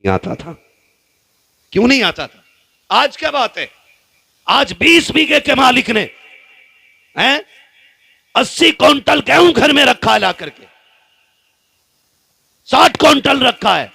آتا تھا؟ کیوں نہیں آتا تھا؟ آج کیا بات ہے؟ آج 20 بیگھے کے مالک نے 80 کونٹل گیہوں گھر میں رکھا لا کر کے، 60 کونٹل رکھا ہے،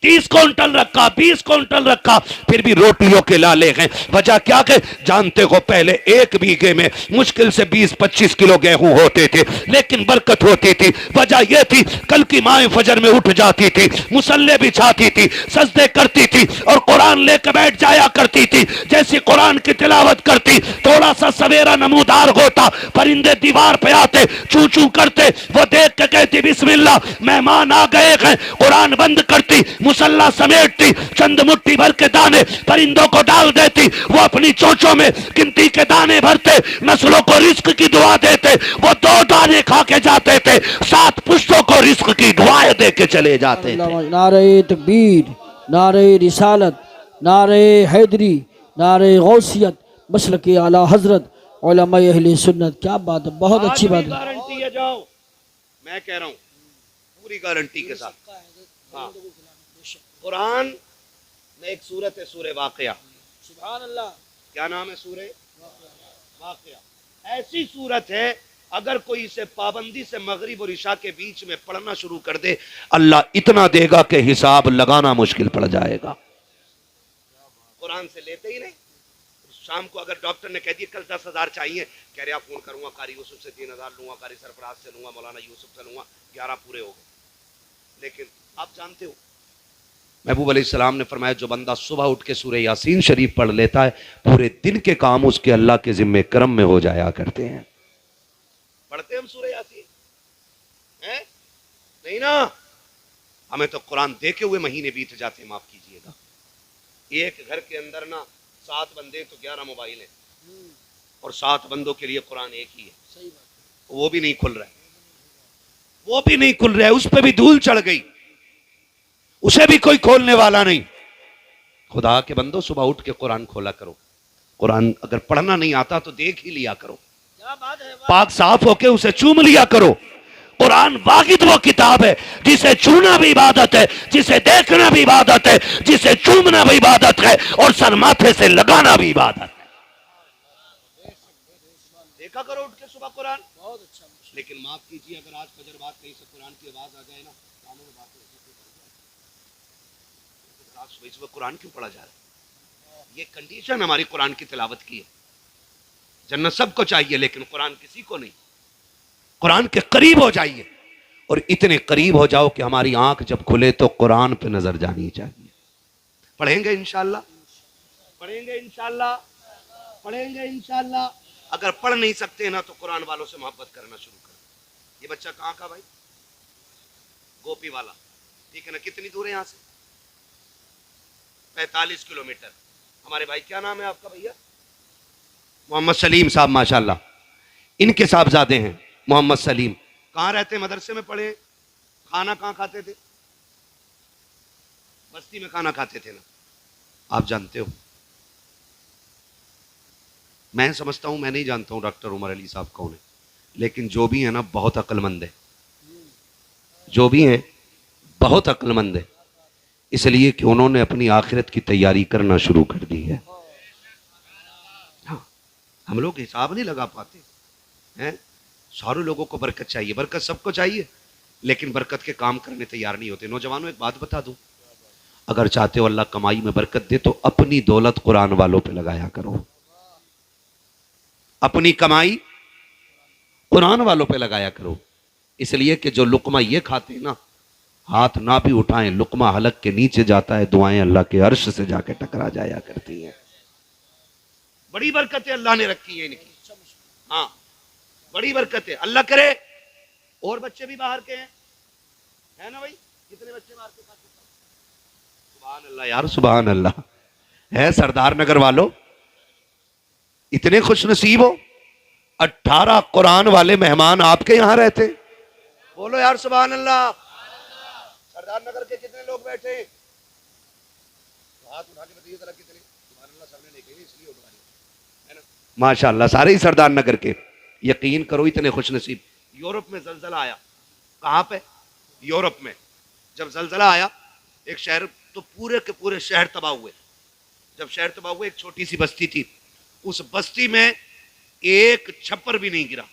30 کونٹل رکھا، 20 کونٹل رکھا، پھر بھی روٹیوں کے لالے ہیں۔ وجہ کیا کہ جانتے ہو پہلے ایک بیگھے میں مشکل سے 20-25 کلو گیہوں ہوتے تھے، لیکن برکت ہوتی تھی۔ وجہ یہ تھی کل کی مائیں فجر میں اٹھ جاتی تھی، مصلے بچھاتی تھی، سجدے کرتی تھی اور قرآن لے کے بیٹھ جایا کرتی تھی۔ جیسی قرآن کی تلاوت کرتی، تھوڑا سا سویرا نمودار ہوتا، پرندے دیوار پہ آتے، چوں چوں کرتے، وہ دیکھ کے کہتی بسم اللہ مہمان آ گئے ہیں، قرآن بند کرتی، مسلح سمیٹتی، چند مٹھی بھر کے دانے پرندوں کو ڈال دیتی، وہ اپنی چونچوں میں گنتی کے دانے بھرتے، نسلوں کو رزق کی دعا دیتے، وہ 2 دانے کھا کے جاتے تھے، 7 پشتوں کو رزق کی دعائیں دے کے چلے جاتے تھے۔ نعرہ تکبیر، نعرہ رسالت، نعرہ حیدری، نعرہ غوثیت، مسلک اعلیٰ حضرت علماء اہل سنت۔ کیا بات ہے، بہت اچھی بات ہے۔ گارنٹی ہے، جاؤ میں کہہ رہا ہوں پوری گارنٹی کے ساتھ۔ ہاں، قرآن میں ایک سورت ہے سورہ واقعہ، سبحان اللہ، کیا نام ہے؟ سورہ واقعہ۔ ایسی سورت ہے اگر کوئی اسے پابندی سے مغرب اور عشاء کے بیچ میں پڑھنا شروع کر دے، اللہ اتنا دے گا کہ حساب لگانا مشکل پڑ جائے گا۔ قرآن سے لیتے ہی نہیں۔ شام کو اگر ڈاکٹر نے کہہ دیا کل 10,000 چاہیے، کہہ رہے آپ فون کروں گا، قاری یوسف سے 3,000 لوں گا، قاری سرفراز سے لوں گا، مولانا یوسف سے لوں گا، 11 پورے ہو گئے۔ لیکن آپ جانتے ہو محبوب علیہ السلام نے فرمایا جو بندہ صبح اٹھ کے سورہ یاسین شریف پڑھ لیتا ہے، پورے دن کے کام اس کے اللہ کے ذمہ کرم میں ہو جایا کرتے ہیں۔ پڑھتے ہم سورہ یاسین نہیں نا؟ ہمیں تو قرآن دیکھے ہوئے مہینے بیت جاتے ہیں، معاف کیجئے گا۔ ایک گھر کے اندر نا 7 بندے تو 11 موبائل ہیں، اور 7 بندوں کے لیے قرآن ایک ہی ہے، وہ بھی نہیں کھل رہا ہے، وہ بھی نہیں کھل رہا ہے، اس پہ بھی دھول چڑھ گئی، اسے بھی کوئی کھولنے والا نہیں۔ خدا کے بندو صبح اٹھ کے قرآن کھولا کرو، قرآن اگر پڑھنا نہیں آتا تو دیکھ ہی لیا کرو، پاک صاف ہو کے اسے چوم لیا کرو۔ قرآن واحد وہ کتاب ہے جسے چھونا بھی عبادت ہے، جسے دیکھنا بھی عبادت ہے، جسے چومنا بھی عبادت ہے، اور سر ماتھے سے لگانا بھی عبادت ہے۔ دیکھا کرو اٹھ کے صبح قرآن۔ لیکن معاف کیجیے اگر آج فجر بعد کہیں سے قرآن کی آواز آ جائے نا، کانوں میں بات اس وقت قرآن کیوں پڑھا جا رہا ہے؟ یہ کنڈیشن ہماری قرآن کی تلاوت کی ہے۔ جنت سب کو چاہیے لیکن قرآن کسی کو نہیں۔ قرآن کے قریب ہو جائیے، اور اتنے قریب ہو جاؤ کہ ہماری آنکھ جب کھلے تو قرآن پہ نظر جانی چاہیے۔ پڑھیں گے انشاءاللہ، پڑھیں گے انشاءاللہ، پڑھیں گے انشاءاللہ۔ اگر پڑھ نہیں سکتے نا تو قرآن والوں سے محبت کرنا شروع کریں۔ یہ بچہ کہاں کا بھائی؟ گوپی والا، ٹھیک ہے نا؟ کتنی دور ہے یہاں سے؟ 45 کلومیٹر۔ ہمارے بھائی کیا نام ہے آپ کا بھیا؟ محمد سلیم صاحب، ماشاءاللہ۔ ان کے صاحبزادے ہیں محمد سلیم۔ کہاں رہتے؟ مدرسے میں پڑھے؟ کھانا کہاں کھاتے تھے؟ بستی میں کھانا کھاتے تھے نا؟ آپ جانتے ہو، میں سمجھتا ہوں، میں نہیں جانتا ہوں ڈاکٹر عمر علی صاحب کون ہے، لیکن جو بھی ہیں نا بہت عقل مند ہے، جو بھی ہیں بہت عقل مند ہے، اس لیے کہ انہوں نے اپنی آخرت کی تیاری کرنا شروع کر دی ہے۔ ہاں، ہم لوگ حساب نہیں لگا پاتے ہیں۔ سارے لوگوں کو برکت چاہیے، برکت سب کو چاہیے، لیکن برکت کے کام کرنے تیار نہیں ہوتے۔ نوجوانوں ایک بات بتا دوں، اگر چاہتے ہو اللہ کمائی میں برکت دے تو اپنی دولت قرآن والوں پہ لگایا کرو، اپنی کمائی قرآن والوں پہ لگایا کرو، اس لیے کہ جو لقمہ یہ کھاتے ہیں نا، ہاتھ نہ بھی اٹھائیں، لقمہ حلق کے نیچے جاتا ہے، دعائیں اللہ کے عرش سے جا کے ٹکرا جایا کرتی ہیں۔ بڑی برکتیں اللہ نے رکھی ہیں ان کی، ہاں بڑی برکت ہے۔ اللہ کرے اور بچے بھی باہر کے ہیں، ہے نا بھائی؟ کتنے بچے باہر کے؟ سبحان اللہ یار، سبحان اللہ ہے۔ سردار نگر والوں اتنے خوش نصیب ہو، 18 قرآن والے مہمان آپ کے یہاں رہتے، بولو یار سبحان اللہ۔ سردار نگر کے کتنے لوگ بیٹھے؟ ہاتھ اٹھا کے بتائیے ذرا کتنے؟ سبحان اللہ، سب نے نہیں کہی اس لیے اٹھا رہے ہیں نا، ماشاءاللہ سارے ہی سردار نگر کے۔ یقین کرو اتنے خوش نصیب۔ یورپ میں زلزلہ آیا، کہاں پہ؟ یورپ میں جب زلزلہ آیا، ایک شہر تو پورے کے پورے شہر تباہ ہوئے. جب شہر تباہ ہوئے ایک چھوٹی سی بستی تھی, اس بستی میں ایک چھپر بھی نہیں گرا.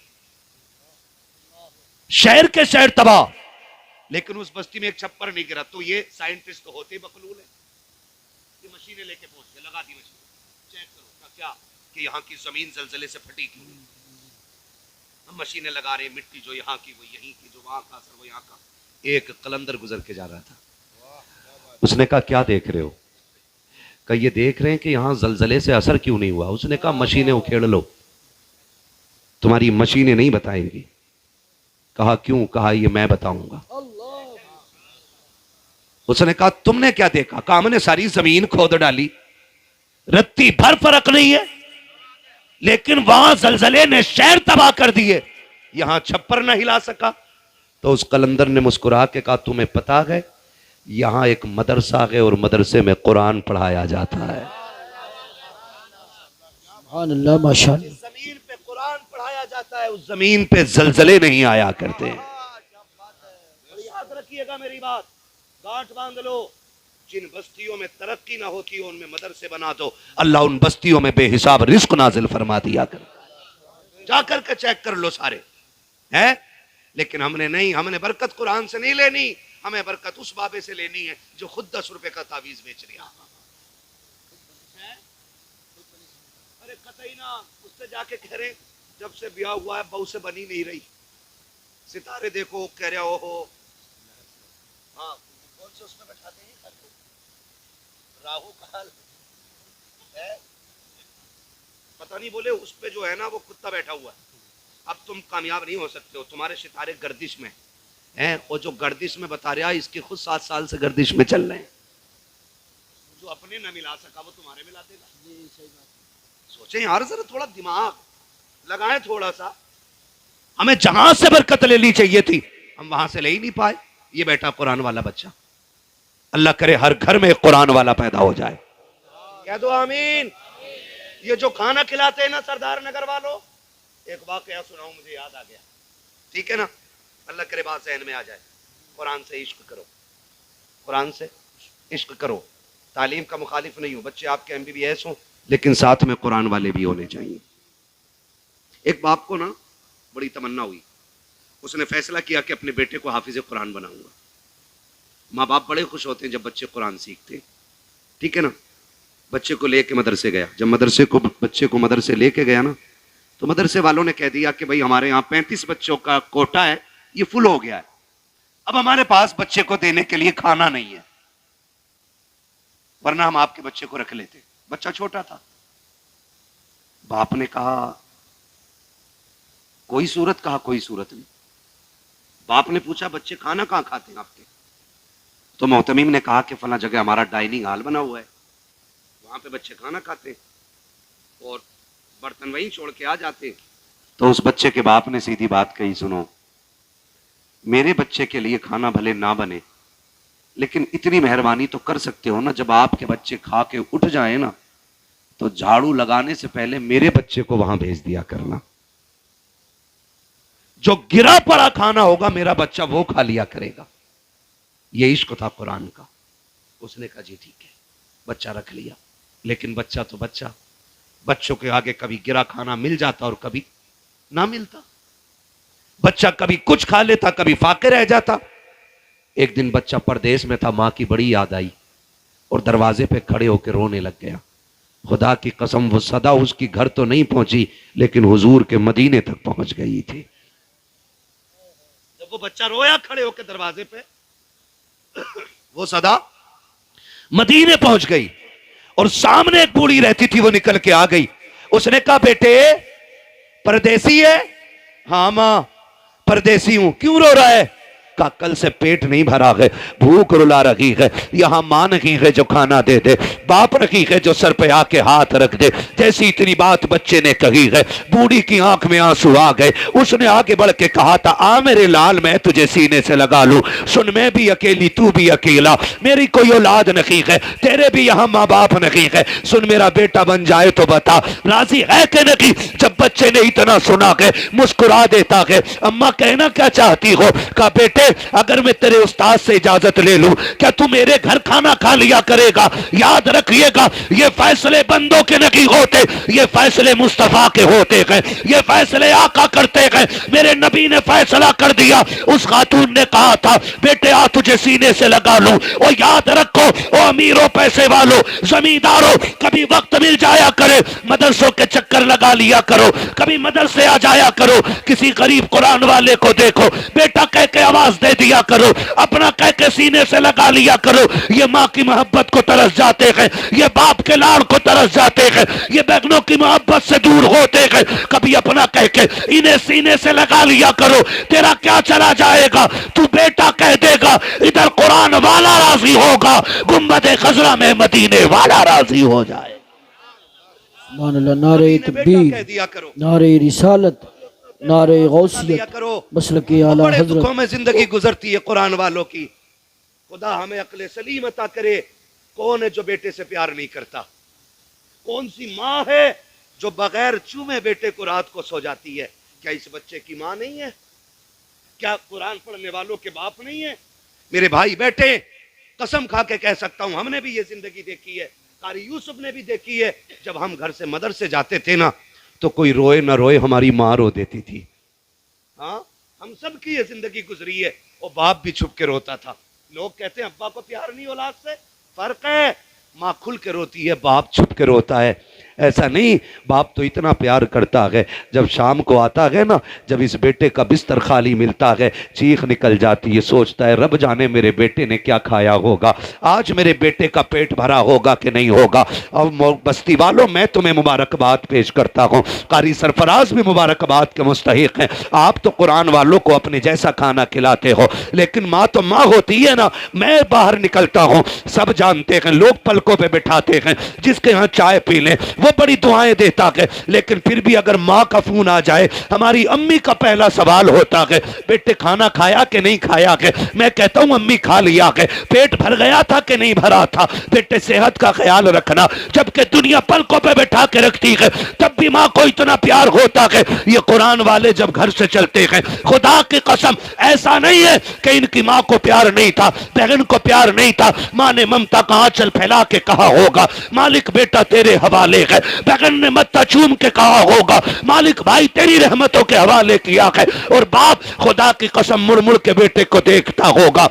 شہر کے شہر تباہ, لیکن اس بستی میں ایک چھپر نہیں گرا. تو یہ سائنٹسٹ تو ہوتے ہی بخلول ہیں, یہ مشینیں لے کے پہنچ کے لگا دی مشین, چیک کرو کیا کہ یہاں کی زمین زلزلے سے پھٹی کیوں نہیں. ہم مشینیں لگا رہے ہیں, مٹی جو یہاں کی وہ یہیں کی, جو وہاں کا اثر وہ یہاں کا. ایک قلندر گزر کے جا رہا تھا, اس نے کہا کیا دیکھ رہے ہو؟ کہ یہ دیکھ رہے ہیں کہ یہاں زلزلے سے اثر کیوں نہیں ہوا. اس نے کہا مشینیں اکھیڑ لو, تمہاری مشینیں نہیں بتائیں گی. کہا کیوں؟ کہا یہ میں بتاؤں گا. اس نے کہا تم نے کیا دیکھا؟ کہا ہم نے ساری زمین کھود ڈالی, رتی بھر فرق نہیں ہے, لیکن وہاں زلزلے نے شہر تباہ کر دیے, یہاں چھپر نہ ہلا سکا. تو اس قلندر نے مسکرا کے کہا تمہیں پتا ہے یہاں ایک مدرسہ ہے اور مدرسے میں قرآن پڑھایا جاتا ہے. سبحان اللہ, ماشاءاللہ. زمین پہ قرآن پڑھایا جاتا ہے, اس زمین پہ زلزلے نہیں آیا کرتے. یاد رکھیے گا میری بات, گانٹھ باندھ لو. جن بستیوں میں ترقی نہ ہوتی ہو ان میں مدرسے بنا دو, اللہ ان بستیوں میں بے حساب رزق نازل فرما دیا کر. جا کر کے چیک کر لو سارے ہیں. لیکن ہم نے نہیں, ہم نے برکت قرآن سے نہیں لینی, ہمیں برکت اس بابے سے لینی ہے جو خود 10 روپے کا تعویذ بیچ رہا. ارے قطعی نہ, اس سے جا کے کہہ رہے جب سے بیاہ ہوا ہے بہو سے بنی نہیں رہی. ستارے دیکھو, کہہ رہے ہو ہاں کون سے اس میں بیٹھاتے ہیں راہو کال ہے, پتہ نہیں بولے اس پہ جو ہے نا وہ کتا بیٹھا ہوا ہے. اب تم کامیاب نہیں ہو سکتے ہو, تمہارے ستارے گردش میں ہیں, اور جو گردش میں بتا رہا اس کے خود 7 سال سے گردش میں چل رہے ہیں. جو اپنے نہ ملا سکا وہ تمہارے ملا دے گا. سوچیں یار ذرا, تھوڑا دماغ لگائیں تھوڑا سا. ہمیں جہاں سے برکت لینی چاہیے تھی ہم وہاں سے لے ہی نہیں پائے. یہ بیٹا قرآن والا بچہ, اللہ کرے ہر گھر میں قرآن والا پیدا ہو جائے. کہہ دو آمین. یہ جو کھانا کھلاتے ہیں نا سردار نگر والوں, ایک واقعہ سناؤں, مجھے یاد آ گیا, ٹھیک ہے نا, اللہ کرے بات ذہن میں آ جائے. قرآن سے عشق کرو, قرآن سے عشق کرو. تعلیم کا مخالف نہیں ہوں, بچے آپ کے MBBS ہوں, لیکن ساتھ میں قرآن والے بھی ہونے چاہیے. ایک باپ کو نا بڑی تمنا ہوئی, اس نے فیصلہ کیا کہ اپنے بیٹے کو حافظ قرآن بناؤں گا. ماں باپ بڑے خوش ہوتے ہیں جب بچے قرآن سیکھتے ہیں, ٹھیک ہے نا. بچے کو لے کے مدرسے گیا. جب بچے کو مدرسے لے کے گیا نا, تو مدرسے والوں نے کہہ دیا کہ بھائی ہمارے یہاں 35 بچوں کا کوٹا ہے, یہ فل ہو گیا ہے, اب ہمارے پاس بچے کو دینے کے لیے کھانا نہیں ہے, ورنہ ہم آپ کے بچے کو رکھ لیتے. بچہ چھوٹا تھا. باپ نے کہا کوئی صورت, کہا کوئی صورت نہیں. باپ نے پوچھا بچے کھانا کہاں کھاتے ہیں آپ کے؟ تو محتمیم نے کہا کہ فلاں جگہ ہمارا ڈائننگ ہال بنا ہوا ہے, وہاں پہ بچے کھانا کھاتے اور برتن وہیں چھوڑ کے آ جاتے. تو اس بچے کے باپ نے سیدھی بات کہی, سنو میرے بچے کے لیے کھانا بھلے نہ بنے, لیکن اتنی مہربانی تو کر سکتے ہو نا, جب آپ کے بچے کھا کے اٹھ جائیں نا تو جھاڑو لگانے سے پہلے میرے بچے کو وہاں بھیج دیا کرنا. جو گرا پڑا کھانا ہوگا میرا بچہ وہ کھا لیا کرے گا. یہ عشق تھا قرآن کا. اس نے کہا جی ٹھیک ہے, بچہ رکھ لیا. لیکن بچہ تو بچہ, بچوں کے آگے کبھی گرا کھانا مل جاتا اور کبھی نہ ملتا. بچہ کبھی کچھ کھا لیتا, کبھی فاقے رہ جاتا. ایک دن بچہ پردیس میں تھا, ماں کی بڑی یاد آئی اور دروازے پہ کھڑے ہو کے رونے لگ گیا. خدا کی قسم وہ صدا اس کی گھر تو نہیں پہنچی, لیکن حضور کے مدینے تک پہنچ گئی تھی. جب وہ بچہ رویا کھڑے ہو کے دروازے پہ, وہ صدا مدینے پہنچ گئی. اور سامنے ایک بوڑھی رہتی تھی, وہ نکل کے آ گئی. اس نے کہا بیٹے پردیسی ہے؟ ہاں ماں پردیسی ہوں. کیوں رو رہا ہے؟ کہا کل سے پیٹ نہیں بھرا ہے, بھوک رلا رہی ہے. یہاں ماں نہیں ہے جو کھانا دے دے, باپ نہیں ہے جو سر پہ آ کے ہاتھ رکھ دے. جیسی اتنی بات بچے نے کہی ہے, بوڑھی کی آنکھ میں آنسو آ گئے. اس نے آگے بڑھ کے کہا تھا آ میرے لال میں تجھے سینے سے لگا لوں. سن میں بھی اکیلی, تو بھی اکیلا, میری کوئی اولاد نہیں ہے, تیرے بھی یہاں ماں باپ نہیں ہے. سن میرا بیٹا بن جائے تو بتا راضی ہے کہ نہیں؟ جب بچے نے اتنا سنا کہ مسکرا دیتا ہے, اماں کہنا کیا چاہتی ہو؟ کہا بیٹے اگر میں تیرے استاد سے اجازت لے لوں کیا تو میرے گھر کھانا کھا لیا کرے گا؟ یاد رکھیے گا یہ فیصلے بندوں کے نہیں ہوتے، یہ فیصلے مصطفیٰ کے ہوتے ہیں، یہ فیصلے آقا کرتے ہیں۔ میرے نبی نے فیصلہ کر دیا، اس خاتون نے کہا تھا بیٹے آ تجھے سینے سے لگا لوں۔ اور یاد رکھو او امیروں، پیسے والوں، زمینداروں، کبھی وقت مل جایا کرے مدرسوں کے چکر لگا لیا کرو، کبھی مدرسے آ جایا کرو، کسی غریب قرآن والے کو دیکھو بیٹا کہہ کے آواز دے دیا کرو، اپنا کہہ کے سینے سے لگا لیا کرو۔ یہ ماں کی محبت کو ترس جاتے ہیں، یہ باپ کے لاڑ کو ترس جاتے ہیں، یہ بیگنوں کی محبت سے دور ہوتے ہیں، کبھی اپنا کہہ کے انہیں سینے سے لگا لیا کرو۔ تیرا کیا چلا جائے گا؟ تو بیٹا کہہ دے گا ادھر قرآن والا راضی ہوگا، گنبد خضرا میں مدینے والا راضی ہو جائے۔ سبحان اللہ، نعرہ بیٹا تکبیر، کہہ دیا کرو، نعرہ رسالت، نعرہ دیا غوثیت، کرو۔ مسلک بڑے اعلی دکھوں حضرت۔ میں زندگی گزرتی ہے قرآن والوں کی۔ خدا ہمیں عقل سلیم عطا کرے۔ کون ہے جو بیٹے سے پیار نہیں کرتا؟ کون سی ماں ہے جو بغیر چومے بیٹے کو رات کو سو جاتی ہے؟ کیا اس بچے کی ماں نہیں ہے؟ کیا قرآن پڑھنے والوں کے باپ نہیں ہے؟ میرے بھائی بیٹے، قسم کھا کے کہہ سکتا ہوں ہم نے بھی یہ زندگی دیکھی ہے، قاری یوسف نے بھی دیکھی ہے۔ جب ہم گھر سے مدرسے جاتے تھے نا تو کوئی روئے نہ روئے ہماری ماں رو دیتی تھی۔ ہاں، ہم سب کی یہ زندگی گزری ہے۔ اور باپ بھی چھپ کے روتا تھا۔ لوگ کہتے ہیں ابا کو پیار نہیں اولاد سے، فرق ہے، ماں کھل کے روتی ہے، باپ چھپ کے روتا ہے۔ ایسا نہیں، باپ تو اتنا پیار کرتا ہے، جب شام کو آتا ہے نا، جب اس بیٹے کا بستر خالی ملتا ہے چیخ نکل جاتی ہے، سوچتا ہے رب جانے میرے بیٹے نے کیا کھایا ہوگا، آج میرے بیٹے کا پیٹ بھرا ہوگا کہ نہیں ہوگا۔ اور بستی والوں میں تمہیں مبارکباد پیش کرتا ہوں، قاری سرفراز بھی مبارکباد کے مستحق ہیں۔ آپ تو قرآن والوں کو اپنے جیسا کھانا کھلاتے ہو، لیکن ماں تو ماں ہوتی ہے نا۔ میں باہر نکلتا ہوں، سب جانتے ہیں، لوگ پلکوں پہ بٹھاتے ہیں، جس کے ہاں چائے پی لیں وہ بڑی دعائیں دیتا ہے، لیکن پھر بھی اگر ماں کا فون آ جائے ہماری امی کا پہلا سوال ہوتا ہے بیٹے کھانا کھایا کہ نہیں کھایا ہے؟ میں کہتا ہوں امی کھا لیا ہے۔ پیٹ بھر گیا تھا کہ نہیں بھرا تھا؟ بیٹے صحت کا خیال رکھنا۔ جبکہ دنیا پلکوں پہ بٹھا کے رکھتی ہے تب بھی ماں کو اتنا پیار ہوتا ہے۔ یہ قرآن والے جب گھر سے چلتے ہیں، خدا کی قسم ایسا نہیں ہے کہ ان کی ماں کو پیار نہیں تھا، بہن کو پیار نہیں تھا۔ ماں نے ممتا کا آنچل پھیلا کے کہا ہوگا مالک بیٹا تیرے حوالے ہے، بہن نے متا چوم کے کہا ہوگا مالک بھائی تیری رحمتوں کے حوالے کیا ہے، اور باپ خدا کی قسم مڑ مڑ کے بیٹے کو دیکھتا ہوگا،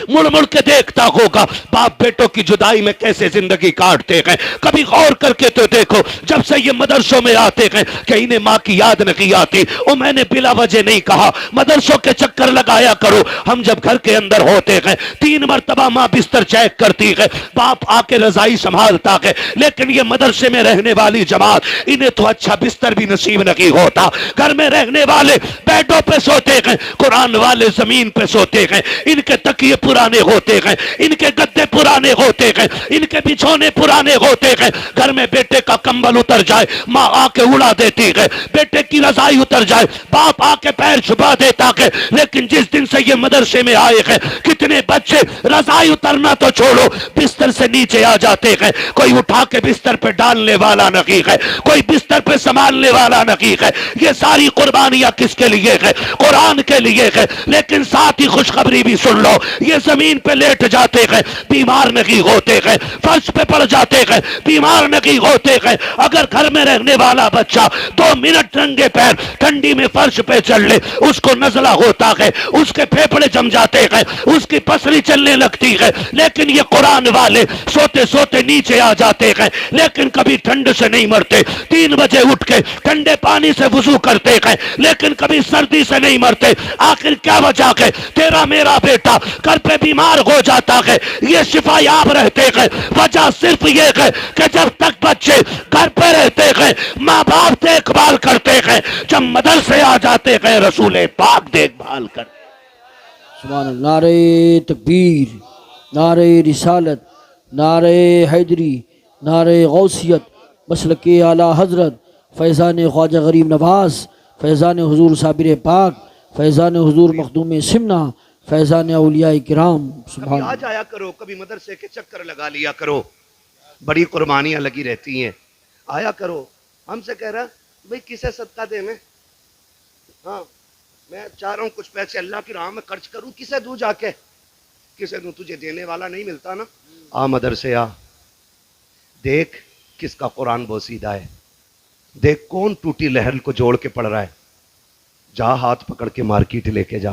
مڑ مڑ کے دیکھتا ہوگا باپ بیٹوں کی جدائی میں کیسے زندگی کاٹتے ہیں۔ کبھی غور کر کے تو دیکھو جب سے یہ مدرسوں میں آتے ہیں کہ انہیں ماں کی یاد نہیں آتی، اور میں نے بلا وجہ نہیں کہا، مدرسوں کے چکر لگایا کرو۔ ہم جب گھر کے اندر ہوتے ہیں 3 مرتبہ ماں بستر چیک کرتی ہے، باپ آ کے رضائی سنبھالتا ہے، لیکن یہ مدرسے میں رہنے والی جماعت انہیں تو اچھا بستر بھی نصیب نہیں ہوتا۔ گھر میں رہنے والے بیڈوں پہ سوتے ہیں، قرآن والے زمین پہ سوتے ہیں، ان کے تکیے پرانے ہوتے ہیں، ان کے گدے پرانے ہوتے ہیں، ان کے بچھونے پرانے ہوتے ہیں۔ گھر میں بیٹے کا کمبل اتر جائے ماں آ کے اڑا دیتی ہے، بیٹے کی رضائی اتر جائے باپ آ کے پیر چھپا دیتا ہے۔ لیکن جس دن سے یہ مدرسے میں آئے ہیں کتنے بچے رضائی اترنا تو چھوڑو بستر سے نیچے آ جاتے ہیں، کوئی اٹھا کے بستر پہ ڈالنے والا نہیں ہے، کوئی بستر پہ سنبھالنے والا نہیں ہے۔ یہ ساری قربانیاں کس کے لیے ہے؟ قرآن کے لیے ہے۔ لیکن ساتھ ہی خوشخبری بھی سن لو، یہ زمین پہ لیٹ جاتے ہیں بیمار نہیں ہوتے ہیں، فرش پہ پڑ جاتے ہیں بیمار نہیں ہوتے ہیں۔ اگر گھر میں رہنے والا بچہ 2 منٹ ننگے پیر ٹھنڈی میں فرش پہ چل لے اس کو نزلہ ہوتا ہے، اس کے پھیپھڑے جم جاتے ہیں، اس کی پسلی چلنے لگتی ہے۔ لیکن یہ قرآن والے سوتے سوتے نیچے آ جاتے ہیں لیکن کبھی ٹھنڈ سے نہیں مرتے، 3 بجے اٹھ کے ٹھنڈے پانی سے وضو کرتے ہیں لیکن کبھی سردی سے نہیں مرتے۔ آخر کیا وجہ ہے؟ تیرا میرا بیٹا گھر پہ بیمار ہو جاتا ہے، یہ شفا یاب رہتے ہیں، وجہ صرف یہ ہے کہ جب تک بچے گھر پہ رہتے ہیں ماں باپ دیکھ بھال کرتے ہیں، جب مدرسے آ جاتے ہیں رسول پاک دیکھ بھال کرتے ہیں۔ سبحان اللہ، نعرہ تکبیر، نعرہ رسالت، نعرہ حیدری، نعرہ غوثیت، مسلک اعلی حضرت، فیضان خواجہ غریب نواز، فیضان حضور صابر پاک، فیضان حضور مخدوم سمنا، فیضان اولیاء کرام۔ سبحان کبھی آ اللہ، جایا کرو، کبھی مدرسے کے چکر لگا لیا کرو، بڑی قربانیاں لگی رہتی ہیں، آیا کرو۔ ہم سے کہہ رہا بھئی کسے صدقہ دے میں؟ ہاں میں چاہ رہا ہوں کچھ پیسے اللہ کی راہ میں خرچ کروں، کسے دوں جا کے؟ کسے دوں؟ تجھے دینے والا نہیں ملتا نا. آ مدرسے آ، دیکھ کس کا قرآن بوسیدہ ہے، دیکھ کون ٹوٹی لہر کو جوڑ کے پڑھ رہا ہے. جا ہاتھ پکڑ کے مارکیٹ لے کے جا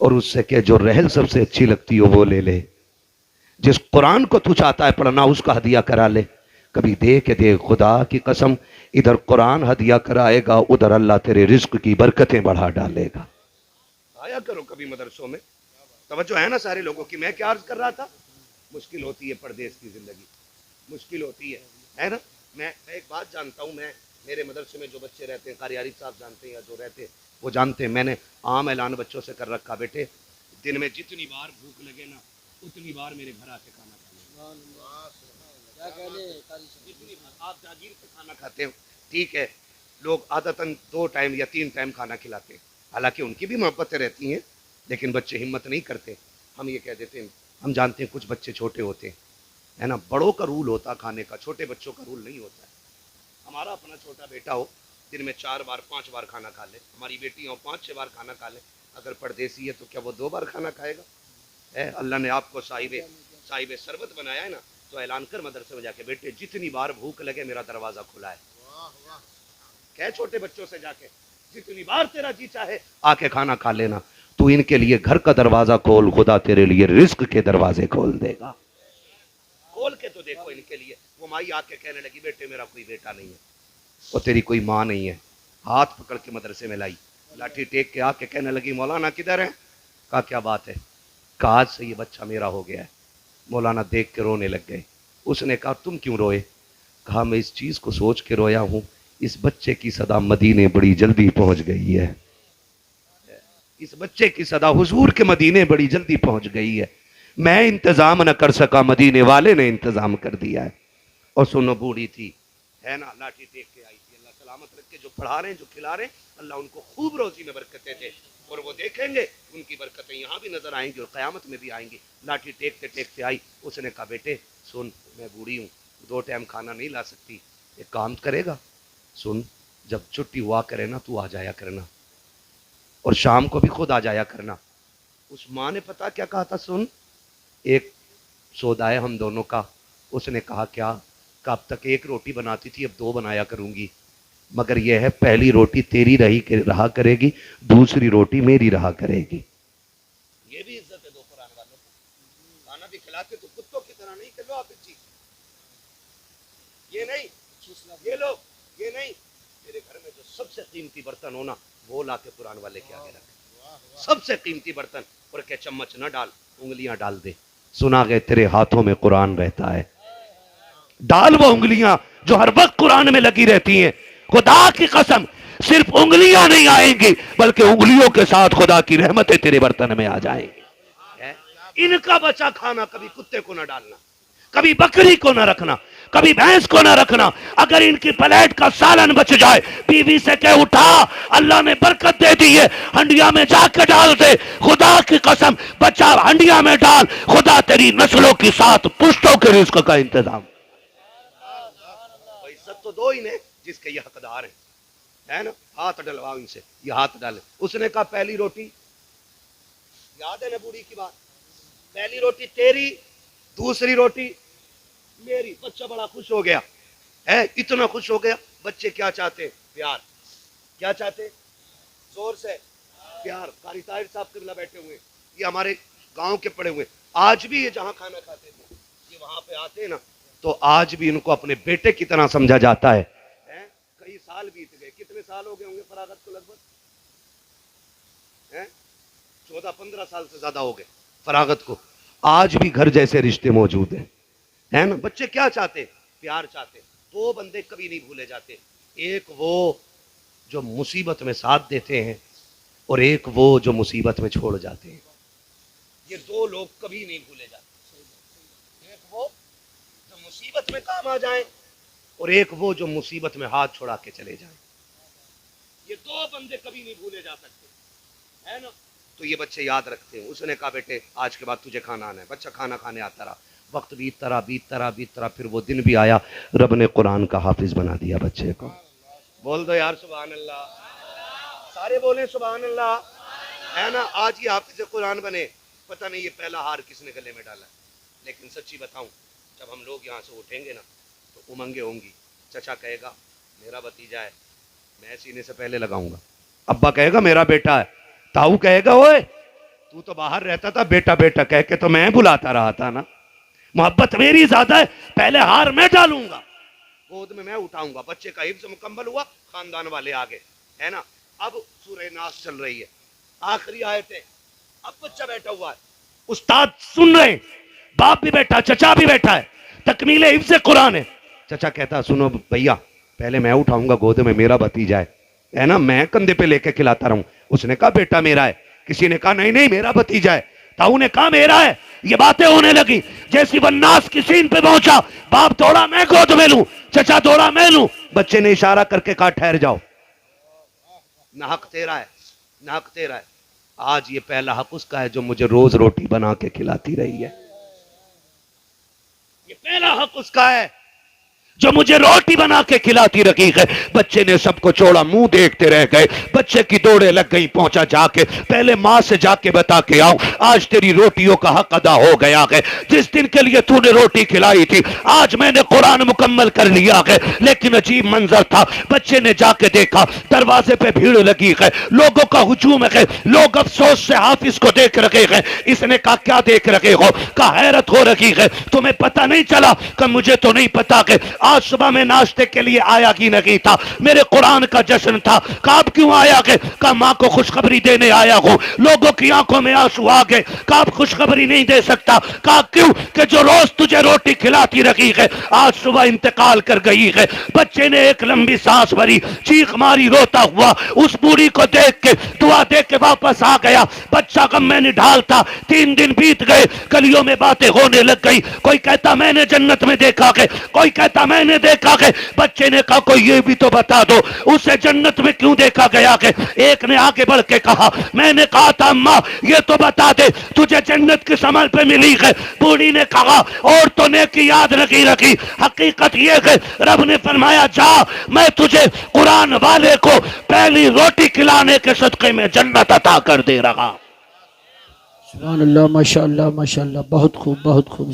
اور اس سے کہ جو رحل سب سے اچھی لگتی ہو وہ لے لے. جس قرآن کو تو چاہتا ہے پڑھنا اس کا ہدیہ کرا لے. کبھی دے کے دے، خدا کی قسم ادھر قرآن ہدیہ کرائے گا، ادھر اللہ تیرے رزق کی برکتیں بڑھا ڈالے گا. آیا کرو کبھی مدرسوں میں. توجہ ہے نا سارے لوگوں کی. میں کیا عرض کر رہا تھا؟ مشکل ہوتی ہے پردیس کی زندگی، مشکل ہوتی ہے نا. میں ایک بات جانتا ہوں، میں میرے مدرسے میں جو بچے رہتے ہیں، قاری عارف صاحب جانتے ہیں یا جو رہتے ہیں وہ جانتے ہیں، میں نے عام اعلان بچوں سے کر رکھا، بیٹے دن میں جتنی بار بھوک لگے نا اتنی بار میرے گھر آ کے کھانا کھانا. جتنی بار آپ جاگیر سے کھانا کھاتے ہو ٹھیک ہے، لوگ عادتاً 2 ٹائم یا 3 ٹائم کھانا کھلاتے ہیں، حالانکہ ان کی بھی محبتیں رہتی ہیں لیکن بچے ہمت نہیں کرتے. ہم یہ کہہ دیتے ہیں، ہم جانتے ہیں کچھ بچے چھوٹے ہوتے ہیں ہے نا، بڑوں کا رول ہوتا کھانے کا، چھوٹے بچوں کا رول نہیں ہوتا ہے. ہمارا اپنا چھوٹا بیٹا ہو دن میں 4 بار 5 بار کھانا کھا لے، ہماری بیٹی ہو 5-6 بار کھانا کھا لے، اگر پردیسی ہے تو کیا وہ 2 بار کھانا کھائے گا؟ اللہ نے آپ کو صاحب ثروت بنایا ہے نا، تو اعلان کر مدرسے میں جا کے، بیٹے جتنی بار بھوک لگے میرا دروازہ کھلا ہے. کہہ چھوٹے بچوں سے جا کے جتنی بار تیرا جی چاہے آ کے کھانا کھا لینا. تو ان کے لیے گھر کا دروازہ کھول، خدا تیرے لیے رزق کے دروازے کھول دے گا. کھول کے تو دیکھو ان کے لیے. وہ مائی آ کے کہنے لگی، بیٹے میرا کوئی بیٹا نہیں ہے اور تیری کوئی ماں نہیں ہے. ہاتھ پکڑ کے مدرسے میں لائی، لاٹھی ٹیک کے آ کے کہنے لگی، مولانا کدھر ہے؟ کہا کیا بات ہے؟ کہا آج سے یہ بچہ میرا ہو گیا ہے. مولانا دیکھ کے رونے لگ گئے. اس نے کہا تم کیوں روئے؟ کہا میں اس چیز کو سوچ کے رویا ہوں، اس بچے کی صدا مدینے بڑی جلدی پہنچ گئی ہے. اس بچے کی صدا حضور کے مدینے بڑی جلدی پہنچ گئی ہے. میں انتظام نہ کر سکا، مدینے والے نے انتظام کر دیا ہے. اور سنو بوڑھی تھی ہے نا، لاٹھی ٹیک کے آئی تھی. اللہ سلامت رکھ کے، جو پڑھا رہے ہیں جو کھلا رہے ہیں اللہ ان کو خوب روزی میں برکتیں دے، اور وہ دیکھیں گے ان کی برکتیں یہاں بھی نظر آئیں گی اور قیامت میں بھی آئیں گی. لاٹھی ٹیکتے ٹیکتے آئی. اس نے کہا بیٹے سن، میں بوڑھی ہوں، 2 ٹائم کھانا نہیں لا سکتی، ایک کام کرے گا؟ سن، جب چھٹی ہوا کرے نا تو آ جایا کرنا، اور شام کو بھی خود آ جایا کرنا. اس ماں نے پتا کیا کہا تھا؟ سن، ایک سودا ہے ہم دونوں کا. اس نے کہا کیا؟ کہ اب تک 1 روٹی بناتی تھی، اب 2 بنایا کروں گی، مگر یہ ہے پہلی روٹی تیری رہا کرے گی، دوسری روٹی میری رہا کرے گی. یہ بھی عزت ہے دو قرآن والوں کو. کھانا بھی کھلاتے تو کتوں کی طرح نہیں کہ لو آپ چیز، یہ نہیں یہ لو، یہ نہیں. میرے گھر میں جو سب سے قیمتی برتن ہونا وہ لا کے قرآن والے کے آگے رکھ، سب سے قیمتی برتن، اور کہ چمچ نہ ڈال، انگلیاں ڈال دے. سنا گئے تیرے ہاتھوں میں قرآن رہتا ہے، ڈال وہ انگلیاں جو ہر وقت قرآن میں لگی رہتی ہیں. خدا کی قسم صرف انگلیاں نہیں آئیں گی بلکہ انگلیوں کے ساتھ خدا کی رحمتیں تیرے برتن میں آ جائیں گی. ان کا بچا کھانا کبھی کتے کو نہ ڈالنا، کبھی بکری کو نہ رکھنا، کبھی بھینس کو نہ رکھنا. اگر ان کی پلیٹ کا سالن بچ جائے، بیوی سے کہہ اٹھا اللہ نے برکت دے دی ہے، ہنڈیا میں جا کے ڈال دے. خدا کی قسم بچہ ہنڈیا میں ڈال، خدا تیری نسلوں کی 7 پشتوں کے رزق کا انتظام. عزت تو دو ہی نے جس کے یہ حقدار ہیں، ہے نا. ہاتھ ڈلواؤ ان سے، یہ ہاتھ ڈالے. اس نے کہا پہلی روٹی، یاد ہے نا بوڑھی کی بات، پہلی روٹی تیری، دوسری روٹی میری. بچہ بڑا خوش ہو گیا ہے، اتنا خوش ہو گیا. بچے کیا چاہتے؟ پیار. کیا چاہتے؟ زور سے پیار. قاری طاہر صاحب قبلہ بیٹھے ہوئے، یہ ہمارے گاؤں کے پڑے ہوئے. آج بھی یہ جہاں کھانا کھاتے تھے یہ وہاں پہ آتے ہیں نا تو آج بھی ان کو اپنے بیٹے کی طرح سمجھا جاتا ہے. کئی سال بیت گئے، کتنے سال ہو گئے ہوں گے فراغت کو؟ لگ بھگ 14-15 سال سے زیادہ ہو گئے فراغت کو. آج بھی گھر جیسے رشتے موجود ہیں، ہے نا. بچے کیا چاہتے؟ پیار چاہتے. 2 بندے کبھی نہیں بھولے جاتے، ایک وہ جو مصیبت میں ساتھ دیتے ہیں اور ایک وہ جو مصیبت میں چھوڑ جاتے ہیں. یہ 2 لوگ کبھی نہیں بھولے جاتے. ایک وہ جو مصیبت میں کام آ جائیں اور ایک وہ جو مصیبت میں ہاتھ چھوڑا کے چلے جائیں. یہ 2 بندے کبھی نہیں بھولے جا سکتے، ہے نا. تو یہ بچے یاد رکھتے ہیں. اس نے کہا بیٹے آج کے بعد تجھے کھانا آنا ہے. بچہ کھانا کھانے آتا رہا. وقت بیتتا رہا، پھر وہ دن بھی آیا، رب نے قرآن کا حافظ بنا دیا بچے کو. بول دو یار سبحان اللہ. سارے بولیں سبحان اللہ، ہے نا؟ آج یہ حافظ قرآن بنے، پتہ نہیں یہ پہلا ہار کس نے گلے میں ڈالا ہے، لیکن سچی بتاؤں جب ہم لوگ یہاں سے اٹھیں گے نا تو امنگیں ہوں گی. چچا کہے گا میرا بھتیجا ہے، میں سینے سے پہلے لگاؤں گا. ابا کہے گا میرا بیٹا ہے. تاؤ کہے گا اوئے تو تو باہر رہتا تھا، بیٹا بیٹا کہہ کے تو میں بلاتا رہا تھا نا. محبت میری زیادہ ہے، پہلے ہار میں ڈالوں گا، گود میں اٹھاؤں گا. بچے کا حفظ مکمل ہوا، خاندان والے آگے، ہے نا؟ اب سورہ ناس چل رہی ہے، آخری آیتیں. اب بچہ بیٹھا ہوا ہے، استاد سن رہے ہیں، باپ بھی بیٹھا، چچا بھی بیٹھا ہے، تکمیل حفظ قرآن ہے. چچا کہتا سنو بھیا پہلے میں اٹھاؤں گا، گود میں میرا بھتیجا ہے نا، میں کندھے پہ لے کے کھلاتا رہوں. اس نے کہا بیٹا میرا ہے، کسی نے کہا نہیں نہیں میرا بھتیجا ہے. تاؤ نے کہا میرا ہے. یہ باتیں ہونے لگی. جیسی والناس کی سین پہ پہنچا، باپ دوڑا میں گود میں لوں، چچا دوڑا میں لوں. بچے نے اشارہ کر کے کہا ٹھہر جاؤ، نہ حق تیرا ہے، نہ حق تیرا ہے. آج یہ پہلا حق اس کا ہے جو مجھے روز روٹی بنا کے کھلاتی رہی ہے. یہ پہلا حق اس کا ہے جو مجھے روٹی بنا کے کھلاتی رکھی ہے. بچے نے سب کو چھوڑا، منہ دیکھتے رہ گئے. بچے کی دوڑے لگ گئی، پہنچا جا کے پہلے ماں سے جا کے بتا کے آؤ آج تیری روٹیوں کا حق ادا ہو گیا ہے. جس دن کے لیے تو نے روٹی کھلائی تھی آج میں نے قرآن مکمل کر لیا ہے. لیکن عجیب منظر تھا، بچے نے جا کے دیکھا دروازے پہ بھیڑ لگی ہے، لوگوں کا ہجوم ہے، لوگ افسوس سے حافظ کو دیکھ رہے ہیں. اس نے کہا کیا دیکھ رہے ہو؟ کہا حیرت ہو رہی ہے، تمہیں پتہ نہیں چلا؟ کہ مجھے تو نہیں پتا کہ آج صبح میں ناشتے کے لیے آیا کی نہیں تھا، میرے قرآن کا جشن تھا. کہا اب کیوں آیا کہ کہا ماں کو خوشخبری دینے آیا ہوں. لوگوں کی آنکھوں میں آنسو آ گئے. کہا اب خوشخبری نہیں دے سکتا. کہا کیوں؟ کہ جو روز تجھے روٹی کھلاتی رہی ہے آج صبح انتقال کر گئی ہے. بچے نے ایک لمبی سانس بھری، چیخ ماری، روتا ہوا اس بوڑھی کو دیکھ کے دعا دے کے واپس آ گیا. بچہ غم میں نڈھال تھا. 3 دن بیت گئے، گلیوں میں باتیں ہونے لگ گئی. کوئی کہتا میں نے جنت میں دیکھا کہ، کوئی کہتا میں نے دیکھا کہ. بچے نے کہا کوئی یہ بھی تو بتا دو اسے جنت میں کیوں دیکھا گیا کہ. ایک نے آگے بڑھ کے کہا میں نے کہا تھا اماں یہ تو بتا دے تجھے جنت کس عمل پہ ملی ہے. بوڑھی نے کہا اور تو نیکی یاد نہیں رکھی. حقیقت یہ ہے رب نے فرمایا جا میں تجھے قرآن والے کو پہلی روٹی کھلانے کے صدقے میں جنت عطا کر دے رہا. سبحان اللہ، ماشاء اللہ، ماشاء اللہ، بہت خوب، بہت خوب.